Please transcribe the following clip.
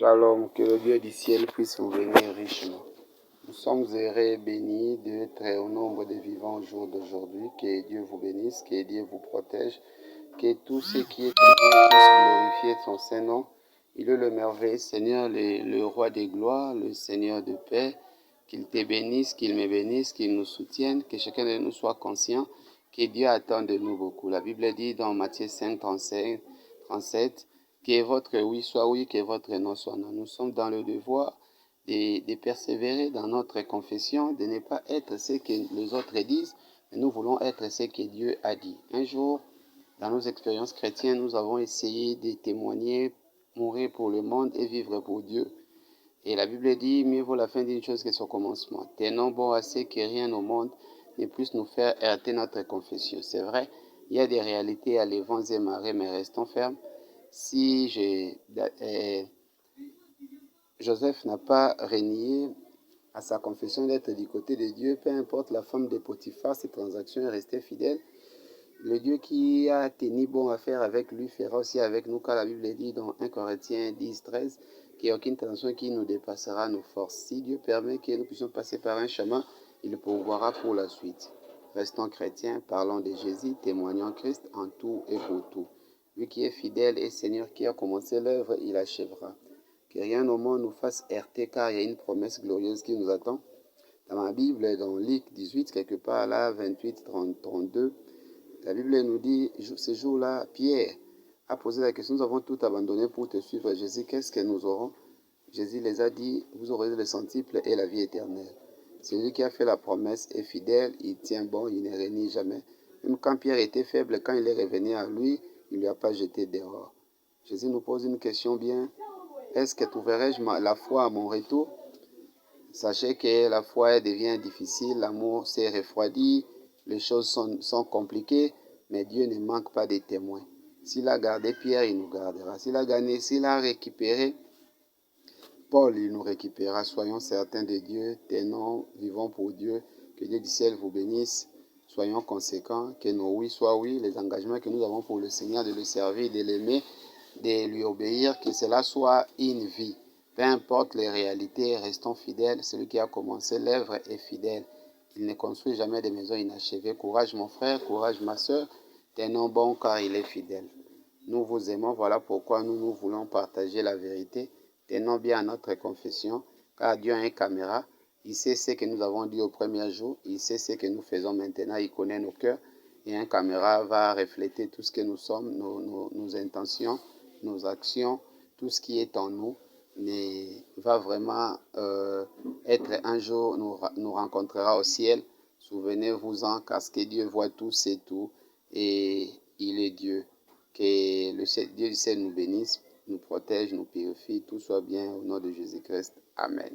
Shalom, que le Dieu du ciel puisse vous bénir richement. Nous sommes heureux et bénis d'être au nombre des vivants au jour d'aujourd'hui. Que Dieu vous bénisse, que Dieu vous protège, que tout ce qui est en vous puisse glorifier son Saint-Nom. Il est le merveilleux Seigneur, le roi des gloires, le Seigneur de paix. Qu'il te bénisse, qu'il me bénisse, qu'il nous soutienne, que chacun de nous soit conscient que Dieu attend de nous beaucoup. La Bible dit dans Matthieu 5, 37, que votre oui soit oui, que votre non soit non. Nous sommes dans le devoir de persévérer dans notre confession, de ne pas être ce que les autres disent, mais nous voulons être ce que Dieu a dit. Un jour, dans nos expériences chrétiennes, nous avons essayé de témoigner, mourir pour le monde et vivre pour Dieu. Et la Bible dit, mieux vaut la fin d'une chose que son commencement. Tenons bon à ce que rien au monde ne puisse nous faire heurter notre confession. C'est vrai, il y a des réalités à les vents et marées, mais restons fermes. Si Joseph n'a pas renié à sa confession d'être du côté de Dieu, peu importe la femme de Potiphar, ses transactions est restée fidèle. Le Dieu qui a tenu bon à faire avec lui fera aussi avec nous, car la Bible dit dans 1 Corinthiens 10, 13, qu'il n'y a aucune tentation qui nous dépassera nos forces. Si Dieu permet que nous puissions passer par un chemin, il pourvoira pour la suite. Restons chrétiens, parlons de Jésus, témoignons Christ en tout et pour tout. Lui qui est fidèle et Seigneur qui a commencé l'œuvre, il achèvera. Que rien au monde nous fasse heurter, car il y a une promesse glorieuse qui nous attend. Dans ma Bible, dans Luc 18, quelque part là, 28, 32, la Bible nous dit, ce jour-là, Pierre a posé la question, nous avons tout abandonné pour te suivre. Jésus, qu'est-ce que nous aurons? Jésus les a dit, vous aurez le centuple et la vie éternelle. Celui qui a fait la promesse est fidèle, il tient bon, il ne renie jamais. Même quand Pierre était faible, quand il est revenu à lui, il ne lui a pas jeté dehors. Jésus nous pose une question bien. Est-ce que trouverai-je la foi à mon retour? Sachez que la foi devient difficile, l'amour s'est refroidi, les choses sont compliquées, mais Dieu ne manque pas de témoins. S'il a gardé Pierre, il nous gardera. S'il a récupéré Paul, il nous récupérera. Soyons certains de Dieu, tenons, vivons pour Dieu. Que Dieu du ciel vous bénisse. Soyons conséquents, que nos oui soient oui, les engagements que nous avons pour le Seigneur, de le servir, de l'aimer, de lui obéir, que cela soit une vie. Peu importe les réalités, restons fidèles. Celui qui a commencé l'œuvre est fidèle. Il ne construit jamais des maisons inachevées. Courage mon frère, courage ma soeur. Tenons bon car il est fidèle. Nous vous aimons, voilà pourquoi nous voulons partager la vérité. Tenons bien à notre confession, car Dieu a une caméra. Il sait ce que nous avons dit au premier jour. Il sait ce que nous faisons maintenant. Il connaît nos cœurs. Et une caméra va refléter tout ce que nous sommes, nos intentions, nos actions, tout ce qui est en nous. Va vraiment être un jour, nous rencontrera au ciel. Souvenez-vous-en, car ce que Dieu voit tout, c'est tout. Et il est Dieu. Que le Dieu du ciel nous bénisse, nous protège, nous purifie, tout soit bien au nom de Jésus-Christ. Amen.